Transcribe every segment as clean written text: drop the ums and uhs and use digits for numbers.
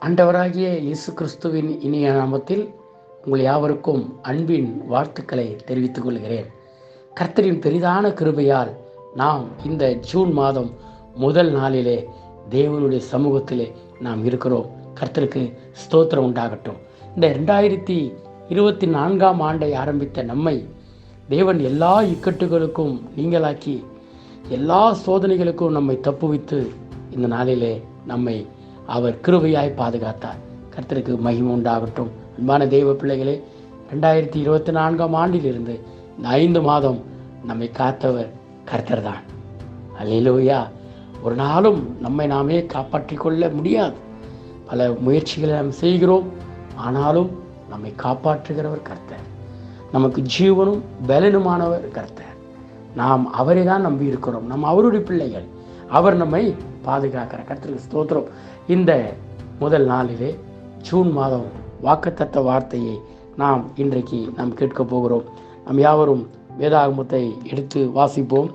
ஆண்டவராகிய இயேசு கிறிஸ்துவின் இனிய நாமத்தில் உங்கள் யாவருக்கும் அன்பின் வாழ்த்துக்களை தெரிவித்துக் கொள்கிறேன். கர்த்தரின் பெரிதான கிருபையால் நாம் இந்த ஜூன் மாதம் முதல் நாளிலே தேவனுடைய சமூகத்திலே நாம் இருக்கிறோம். கர்த்தருக்கு ஸ்தோத்திரம் உண்டாகட்டும். இந்த 2024 ஆண்டை ஆரம்பித்த நம்மை தேவன் எல்லா இக்கட்டுகளுக்கும் நீங்களாக்கி எல்லா சோதனைகளுக்கும் நம்மை தப்புவித்து இந்த நாளிலே நம்மை அவர் கிருபையாய் பாதுகாத்தார். கர்த்தருக்கு மகிமை உண்டாகட்டும். அன்பான தெய்வ பிள்ளைகளே, 2024 ஆண்டிலிருந்து இந்த 5 மாதம் நம்மை காத்தவர் கர்த்தர் தான். அல்லேலூயா. ஒரு நாளும் நம்மை நாமே காப்பாற்றிக் கொள்ள முடியாது. பல முயற்சிகளை நாம் செய்கிறோம், ஆனாலும் நம்மை காப்பாற்றுகிறவர் கர்த்தர். நமக்கு ஜீவனும் பலனுமானவர் கர்த்தர். நாம் அவரை தான் நம்பி இருக்கிறோம். நாம் அவருடைய பிள்ளைகள். அவர் நம்மை பாதுகாக்கிற கர்த்தருக்கு ஸ்தோத்திரம். இந்த முதல் நாளிலே ஜூன் மாதம் வாக்குத்தத்த வார்த்தையை இன்றைக்கு நாம் கேட்க போகிறோம். நாம் யாவரும் வேதாகமத்தை எடுத்து வாசிப்போம்.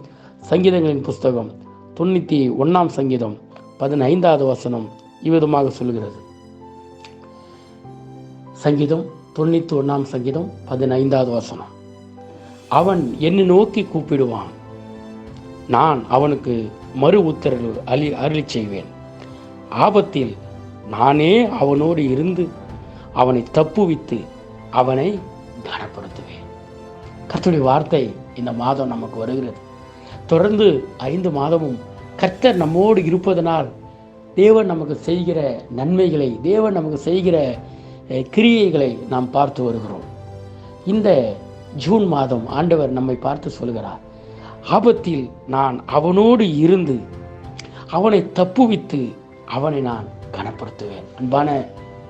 சங்கீதங்களின் புஸ்தகம் 91 சங்கீதம் 15வது வசனம் இவ்விதமாக சொல்கிறது. சங்கீதம் 91 சங்கீதம் 15வது வசனம். அவன் என்னை நோக்கி கூப்பிடுவான், நான் அவனுக்கு மறு உத்தரவு அருளி செய்வேன். ஆபத்தில் நானே அவனோடு இருந்து அவனை தப்புவித்து அவனை கனப்படுத்துவேன். கர்த்தருடைய வார்த்தை இந்த மாதம் நமக்கு வருகிறது. தொடர்ந்து 5 மாதமும் கர்த்தர் நம்மோடு இருப்பதனால் தேவன் நமக்கு செய்கிற நன்மைகளை, தேவன் நமக்கு செய்கிற கிரியைகளை நாம் பார்த்து வருகிறோம். இந்த ஜூன் மாதம் ஆண்டவர் நம்மை பார்த்து சொல்கிறார், ஆபத்தில் நான் அவனோடு இருந்து அவனை தப்புவித்து அவனை நான் கனப்படுத்துவேன். அன்பான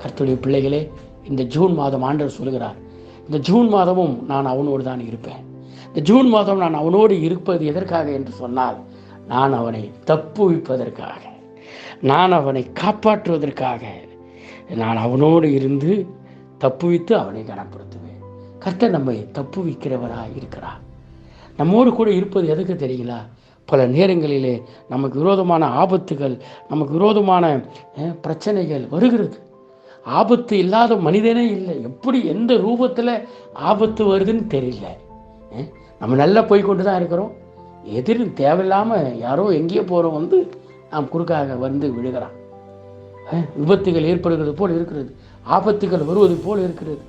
கர்த்தருடைய பிள்ளைகளே, இந்த ஜூன் மாதம் ஆண்டவர் சொல்கிறார், இந்த ஜூன் மாதமும் நான் அவனோடு தான் இருப்பேன். இந்த ஜூன் மாதம் நான் அவனோடு இருப்பது எதற்காக என்று சொன்னால், நான் அவனை தப்புவிப்பதற்காக, நான் அவனை காப்பாற்றுவதற்காக நான் அவனோடு இருந்து தப்புவித்து அவனை கனப்படுத்துவேன். கர்த்தர் நம்மை தப்புவிக்கிறவராக இருக்கிறார். நம்மோடு கூட இருப்பது எதுக்கு தெரியுங்களா? பல நேரங்களிலே நமக்கு விரோதமான ஆபத்துகள், நமக்கு விரோதமான பிரச்சனைகள் வருகிறது. ஆபத்து இல்லாத மனிதனே இல்லை. எப்படி எந்த ரூபத்தில் ஆபத்து வருதுன்னு தெரியல. நம்ம நல்லா போய்கொண்டு தான் இருக்கிறோம். எதிரும் தேவையில்லாமல் யாரோ எங்கேயோ போகிறோம் வந்து நாம் குறுக்காக வந்து விழுகிறான். விபத்துகள் ஏற்படுகிறது போல் இருக்கிறது, ஆபத்துகள் வருவது போல் இருக்கிறது.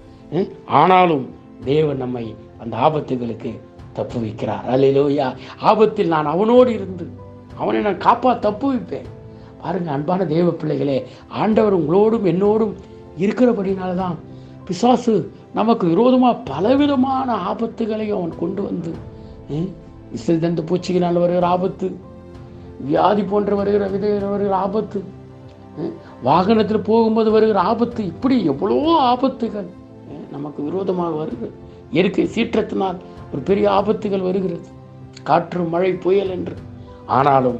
ஆனாலும் தேவன் நம்மை அந்த ஆபத்துகளுக்கு தப்புவிக்கிறார். அல்லேலூயா. ஆபத்தில் நான் அவனோடு இருந்து அவனை நான் தப்புவிப்பேன். பாருங்க அன்பான தேவ பிள்ளைகளே, ஆண்டவர் உங்களோடும் என்னோடும் இருக்கிறபடினால்தான் பிசாசு நமக்கு விரோதமாக பலவிதமான ஆபத்துகளையும் அவன் கொண்டு வந்து, விசில் பூச்சியினால் வருகிற ஆபத்து, வியாதி போன்ற வருகிற ஆபத்து, வாகனத்தில் போகும்போது வருகிற ஆபத்து, இப்படி எவ்வளோ ஆபத்துகள் நமக்கு விரோதமாக வருகிறது. இயற்கை சீற்றத்தினால் ஒரு பெரிய ஆபத்துகள் வருகிறது, காற்று மழை புயல் என்று. ஆனாலும்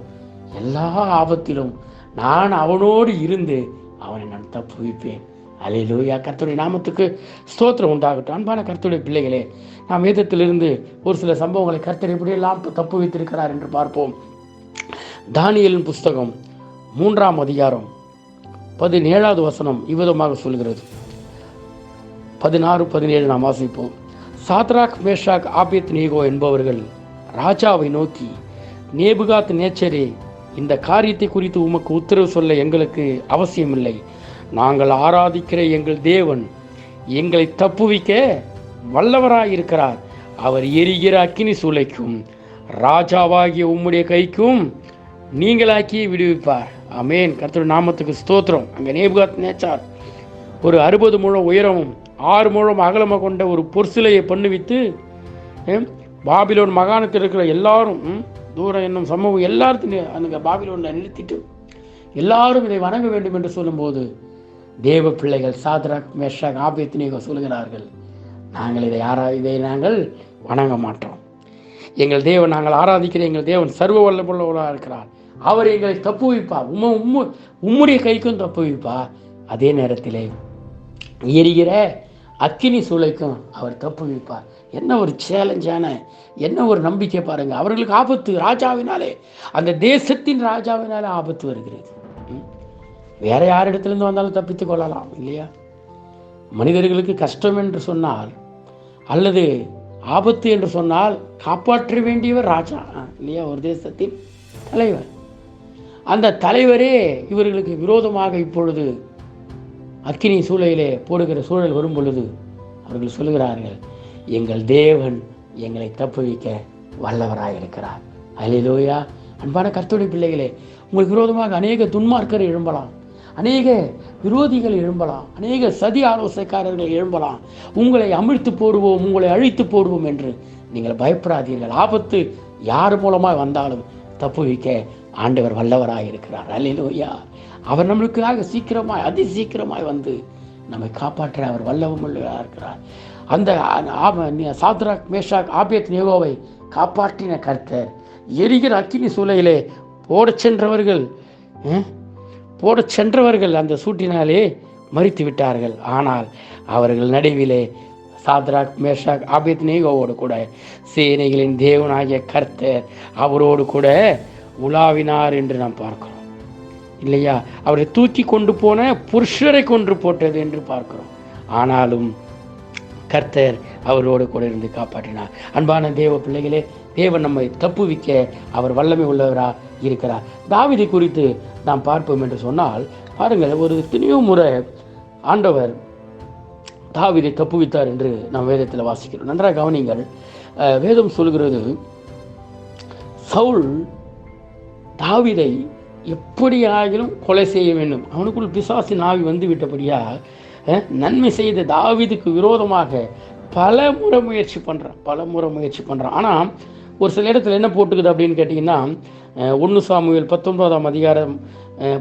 எல்லா ஆபத்திலும் நான் அவனோடு இருந்து அவனை நான் தப்புவிப்பேன். அல்லேலூயா. கர்த்தருடைய நாமத்துக்கு ஸ்தோத்திரம் உண்டாகட்டும். அன்பான கர்த்தருடைய பிள்ளைகளே, நாம் வேதத்திலிருந்து ஒரு சில சம்பவங்களை கர்த்தர் எப்படியெல்லாம் தப்புவித்திருக்கிறார் என்று பார்ப்போம். தானியேலின் புஸ்தகம் 3 அதிகாரம் 17வது வசனம் இவ்விதமாக சொல்கிறது. 16, 17 நாம் வாசிப்போம். சாத்ராக், மேஷாக், ஆபேத்நேகோ என்பவர்கள் ராஜாவை நோக்கி, நேபுகாத் நேச்சரே, இந்த காரியத்தை குறித்து உமக்கு உத்தரவு சொல்ல எங்களுக்கு அவசியமில்லை. நாங்கள் ஆராதிக்கிற எங்கள் தேவன் எங்களை தப்புவிக்க வல்லவராயிருக்கிறார். அவர் எரிகிற அக்கினி சூளைக்கும் ராஜாவாகிய உம்முடைய கைக்கும் நீங்களாக்கி விடுவிப்பார். ஆமென். கர்த்தருடைய நாமத்துக்கு ஸ்தோத்திரம். அங்கே நேபுகாத் நேச்சார் ஒரு 60 முழம் உயரமும் 6 முழம் அகலமாக கொண்ட ஒரு பொற்சிலையை பண்ணுவித்து பாபிலோன் மாகாணத்தில் இருக்கிற எல்லாரும், தூரம் என்னும் சமூகம் எல்லாத்தையும் அந்த பாபிலோனில் நிறுத்திட்டு எல்லாரும் இதை வணங்க வேண்டும் என்று சொல்லும்போது தேவ பிள்ளைகள் சாத்ராக், மேஷாக், ஆபேத்நேகோ சொல்கிறார்கள், நாங்கள் இதை நாங்கள் வணங்க மாட்டோம். எங்கள் தேவன், நாங்கள் ஆராதிக்கிற எங்கள் தேவன் சர்வ வல்லமுள்ளவராக இருக்கிறார். அவர் எங்களை தப்புவிப்பார், உம்முடைய கைக்கும் தப்புவிப்பார். அதே நேரத்திலே எரிகிற அக்கினி சூளைக்கும் அவர் தப்புவிப்பார். என்ன ஒரு சேலஞ்சான, என்ன ஒரு நம்பிக்கை பாருங்க. அவர்களுக்கு ஆபத்து ராஜாவினாலே, அந்த தேசத்தின் ராஜாவினாலே ஆபத்து வருகிறது. வேற யார் இடத்துலேருந்து வந்தாலும் தப்பித்து கொள்ளலாம் இல்லையா? மனிதர்களுக்கு கஷ்டம் என்று சொன்னால் அல்லது ஆபத்து என்று சொன்னால் காப்பாற்ற வேண்டியவர் ராஜா இல்லையா? ஒரு தேசத்தின் தலைவர். அந்த தலைவரே இவர்களுக்கு விரோதமாக இப்பொழுது அக்கினி சூளையிலே போடுகிற சூழல் வரும் பொழுது அவர்கள் சொல்லுகிறார்கள், எங்கள் தேவன் எங்களை தப்புவிக்க வல்லவராக இருக்கிறார். அல்லேலூயா. அன்பான கர்த்தருடைய பிள்ளைகளே, உங்களுக்கு விரோதமாக அநேக துன்மார்க்கர் எழும்பலாம், அநேக விரோதிகள் எழும்பலாம், அநேக சதி ஆலோசனைக்காரர்கள் எழும்பலாம். உங்களை அமிழ்த்து போடுவோம், உங்களை அழித்து போடுவோம் என்று நீங்கள் பயப்படாதீர்கள். ஆபத்து யார் மூலமாக வந்தாலும் தப்புவிக்க ஆண்டவர் வல்லவராக இருக்கிறார். அல்லேலூயா. அவர் நம்மளுக்காக சீக்கிரமாய் அதி சீக்கிரமாய் வந்து நம்மை காப்பாற்ற அவர் வல்லவம் உள்ளவராக இருக்கிறார். அந்த சாத்ராக் மேஷாக் ஆபேத்நேகோவை காப்பாற்றின கர்த்தர் எரிகிற அக்கினி சூளையிலே போடச் சென்றவர்கள் அந்த சூட்டினாலே மரித்து விட்டார்கள். ஆனால் அவர்கள் நடுவிலே சாத்ராக் மேஷாக் ஆபேத்நேகோவோடு கூட சேனைகளின் தேவனாகிய கர்த்தர் அவரோடு கூட உலாவினார் என்று நாம் பார்க்கிறோம் இல்லையா? அவரை தூக்கி கொண்டு போன புருஷரை கொன்று போட்டது என்று பார்க்கிறோம். ஆனாலும் கர்த்தர் அவரோடு கூட இருந்து காப்பாற்றினார். அன்பான தேவ பிள்ளைகளே, தேவன் நம்மை தப்புவிக்க அவர் வல்லமை உள்ளவராக இருக்கிறார். தாவீதை குறித்து நாம் பார்ப்போம் என்று சொன்னால் பாருங்கள், ஒரு எத்தனையோ முறை ஆண்டவர் தாவீதை தப்புவித்தார் என்று நாம் வேதத்தில் வாசிக்கிறோம். நன்றாக கவனிங்கள். வேதம் சொல்கிறது, சவுல் தாவீதை எப்படியாகிலும் கொலை செய்ய வேண்டும், அவனுக்குள் பிசாசின் ஆவி வந்து விட்டபடியா நன்மை செய்த தாவீதுக்கு விரோதமாக பல முறை முயற்சி பண்ணுறான். ஆனால் ஒரு சில இடத்துல என்ன போட்டுக்குது அப்படின்னு கேட்டிங்கன்னா, 1 சாமுவேல் 19ஆம் அதிகாரம்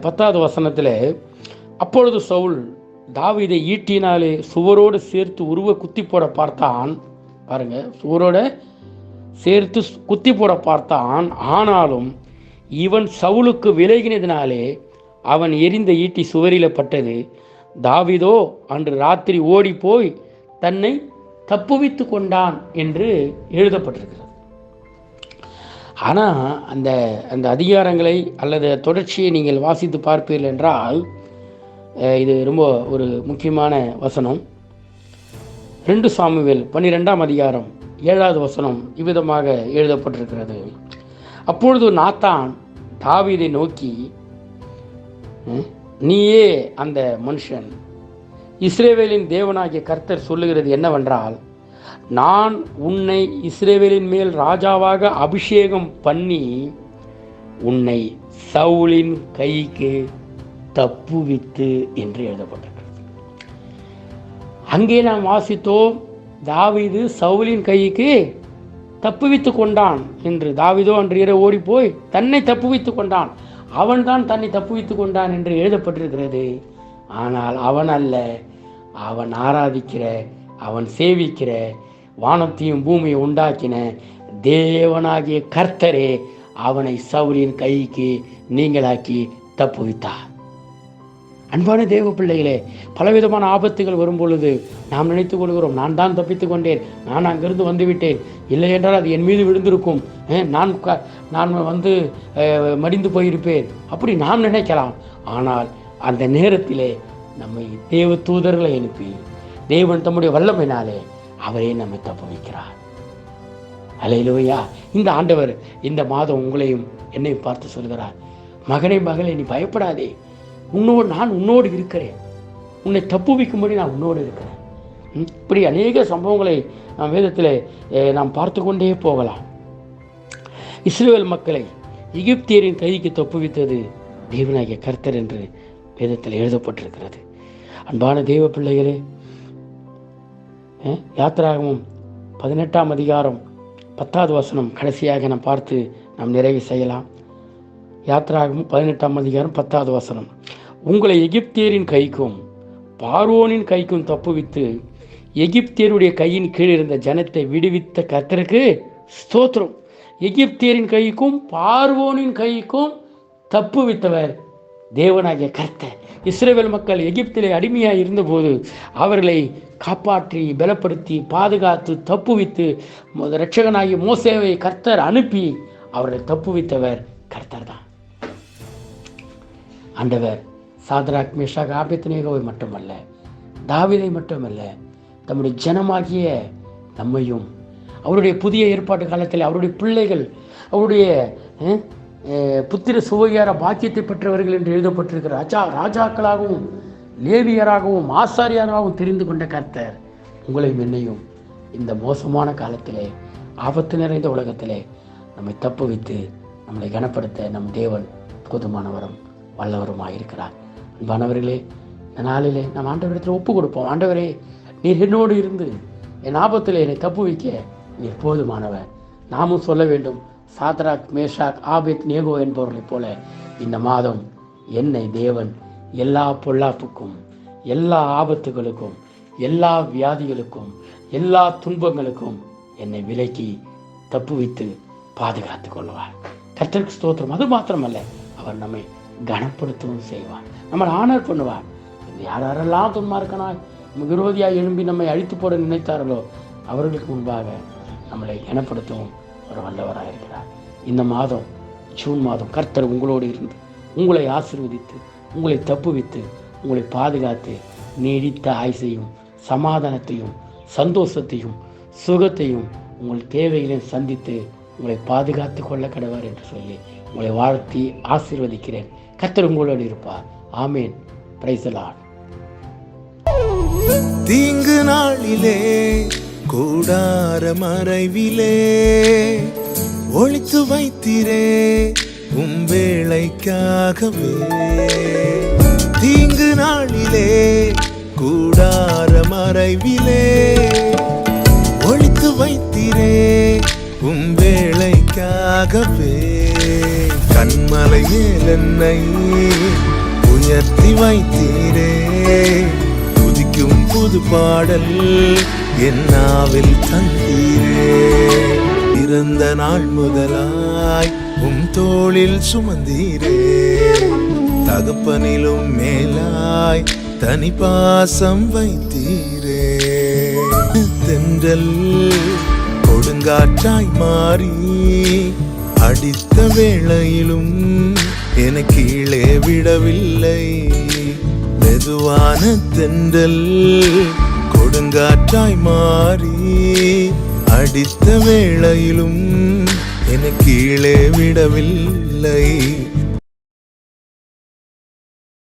10வது வசனத்தில், அப்பொழுது சவுல் தாவீதை ஈட்டினாலே சுவரோடு சேர்த்து உருவ குத்தி போட பார்த்தான். பாருங்க, சுவரோட சேர்த்து குத்தி போட பார்த்தான். ஆனாலும் இவன் சவுலுக்கு விலகினதினாலே அவன் எரிந்த ஈட்டி சுவரில் பட்டது. தாவீதோ அன்று ராத்திரி ஓடி போய் தன்னை தப்புவித்து கொண்டான் என்று எழுதப்பட்டிருக்கிறது. ஆனால் அந்த அந்த அதிகாரங்களை அல்லது தொடர்ச்சியை நீங்கள் வாசித்து பார்ப்பீர்கள் என்றால் இது ரொம்ப ஒரு முக்கியமான வசனம். 2 சாமுவேல் 12ஆம் அதிகாரம் 7வது வசனம் இவ்விதமாக எழுதப்பட்டிருக்கிறது. அப்பொழுது நாத்தான் தாவீதை நோக்கி, நீயே அந்த மனுஷன். இஸ்ரவேலின் தேவனாகிய கர்த்தர் சொல்லுகிறது என்னவென்றால், நான் உன்னை இஸ்ரவேலின் மேல் ராஜாவாக அபிஷேகம் பண்ணி உன்னை சவுலின் கைக்கு தப்புவித்து என்று எழுதப்பட்டிருக்கிறது. அங்கே நாம் வாசித்தோம், தாவீது சவுலின் கைக்கு தப்புவித்து கொண்டான் என்று. தாவீதோ அன்று இரவு ஓடி போய் தன்னை தப்புவித்து கொண்டான், அவன்தான் தன்னை தப்புவித்து கொண்டான் என்று எழுதப்பட்டிருக்கிறது. ஆனால் அவன் அல்ல, அவன் ஆராதிக்கிற, அவன் சேவிக்கிற, வானத்தையும் பூமியை உண்டாக்கின தேவனாகிய கர்த்தரே அவனை சவுலின் கைக்கு நீங்களாக்கி தப்புவித்தார். அன்பான தேவ பிள்ளைகளே, பலவிதமான ஆபத்துகள் வரும் பொழுது நாம் நினைத்து கொள்கிறோம், நான் தான் தப்பித்து கொண்டேன், நான் அங்கிருந்து வந்துவிட்டேன், இல்லை என்றால் அது என் மீது விழுந்திருக்கும், நான் மடிந்து போயிருப்பேன், அப்படி நாம் நினைக்கலாம். ஆனால் அந்த நேரத்திலே நம்மை தேவ தூதர்களை அனுப்பி தேவன் தம்முடைய வல்லமையினாலே அவரே நம்மை தப்புவிக்கிறார். அல்லேலூயா. இந்த ஆண்டவர் இந்த மாதம் உங்களையும் என்னையும் பார்த்து சொல்கிறார், மகனே மகளே, நீ பயப்படாதே, நான் உன்னோடு இருக்கிறேன், உன்னை தப்புவிக்கும்படி நான் உன்னோடு இருக்கிறேன். இப்படி அநேக சம்பவங்களை நாம் வேதத்தில் நாம் பார்த்து கொண்டே போகலாம். இஸ்ரவேல் மக்களை எகிப்தியரின் கைக்கு தப்புவித்தது தேவனாகிய கர்த்தர் என்று வேதத்தில் எழுதப்பட்டிருக்கிறது. அன்பான தேவ பிள்ளைகளே, யாத்திராகமம் 18ஆம் அதிகாரம் 10வது வசனம் கடைசியாக நாம் பார்த்து நாம் நிறைவு செய்யலாம். யாத்திராகமம் 18ஆம் அதிகாரம் 10வது வசனம், உங்களை எகிப்தியரின் கைக்கும் பார்வோனின் கைக்கும் தப்புவித்து எகிப்தியருடைய கையின் கீழ் இருந்த ஜனத்தை விடுவித்த கர்த்தருக்கு ஸ்தோத்திரம். எகிப்தியரின் கைக்கும் பார்வோனின் கைக்கும் தப்புவித்தவர் தேவனாகிய கர்த்தர். இஸ்ரவேல் மக்கள் எகிப்திலே அடிமையாக இருந்தபோது அவர்களை காப்பாற்றி பலப்படுத்தி பாதுகாத்து தப்புவித்து இரட்சகனாகிய மோசேவை கர்த்தர் அனுப்பி அவர்களை தப்புவித்தவர் கர்த்தர் தான். ஆண்டவர் சாத்ராக் மேஷாக் ஆபேத்நேகோவை மட்டுமல்ல, தாவீதை மட்டுமல்ல, தம்முடைய ஜனமாகிய நம்மையும் அவருடைய புதிய ஏற்பாட்டு காலத்தில் அவருடைய பிள்ளைகள், அவருடைய புத்திர சுவையார பாக்கியத்தை பெற்றவர்கள் என்று எழுதப்பட்டிருக்கிற ராஜாக்களாகவும் லேவியராகவும் ஆசாரியராகவும் தெரிந்து கொண்ட கர்த்தர் உங்களையும் என்னையும் இந்த மோசமான காலத்திலே, ஆபத்து நிறைந்த உலகத்திலே நம்மை தப்பு வைத்து நம்மளை கனப்படுத்த நம் தேவன் போதுமானவரும் வல்லவருமாயிருக்கிறார். அன்பானவர்களே, இந்த நாளிலே நாம் ஆண்டவரிடத்தில் ஒப்பு கொடுப்போம். ஆண்டவரே, நீர் என்னோடு இருந்து என் ஆபத்தில் என்னை தப்பு வைக்க நீர் போதுமானவர். நாமும் சொல்ல வேண்டும், சாத்ராக் மேஷாக் ஆபேத்நேகோ என்பவர்களைப் போல இந்த மாதம் என்னை தேவன் எல்லா பொல்லாப்புக்கும், எல்லா ஆபத்துகளுக்கும், எல்லா வியாதிகளுக்கும், எல்லா துன்பங்களுக்கும் என்னை விலக்கி தப்பு வைத்து பாதுகாத்து கொள்வார். கர்த்தருக்கு ஸ்தோத்திரம். அது மாத்திரமல்ல, அவர் நம்மை கனப்படுத்தவும் செய்வார், நம்மளை ஆனர் பண்ணுவார். யாரெல்லாம் துன்மார்க்கனாய் விரோதியாக எழும்பி நம்மை அழித்து போட நினைத்தார்களோ அவர்களுக்கு முன்பாக நம்மளை கனப்படுத்தவும் ஒரு வல்லவராக இருக்கிறார். இந்த மாதம், ஜூன் மாதம், கர்த்தர் உங்களோடு இருந்து உங்களை ஆசீர்வதித்து, உங்களை தப்புவித்து, உங்களை பாதுகாத்து நீடித்த ஆயுசையும் சமாதானத்தையும் சந்தோஷத்தையும் சுகத்தையும் உங்கள் தேவைகளையும் சந்தித்து உங்களை பாதுகாத்து கொள்ள கடவார் என்று சொல்லி உங்களை வாழ்த்தி ஆசீர்வதிக்கிறேன். கர்த்தர் உங்களோடு இருப்பார். ஆமேன். Praise the Lord. தீங்கு நாளிலே கூடார மறைவிலே ஒளித்து வைத்திரே வேளைக்காகவே. தீங்கு நாளிலே கூடார மறைவிலே ஒளித்து வைத்திரே வேளைக்காகவே. கண்மலையில் என்னை உயர்த்தி வைத்தீரே, துதிக்கும் புது பாடல் என் நாவில் தந்தீரே. பிறந்த நாள் முதலாய் தோளில் சுமந்தீரே, தகப்பனிலும் மேலாய் தனி பாசம் வைத்தீரே. தென்றல் கொடுங்காற்றாய் மாறி அடித்த வேளையிலும் என கீழே விடவில்லை. மெதுவான தென்றல் கொடுங்காற்றாய் மாறி அடித்த வேளையிலும் என கீழே விடவில்லை.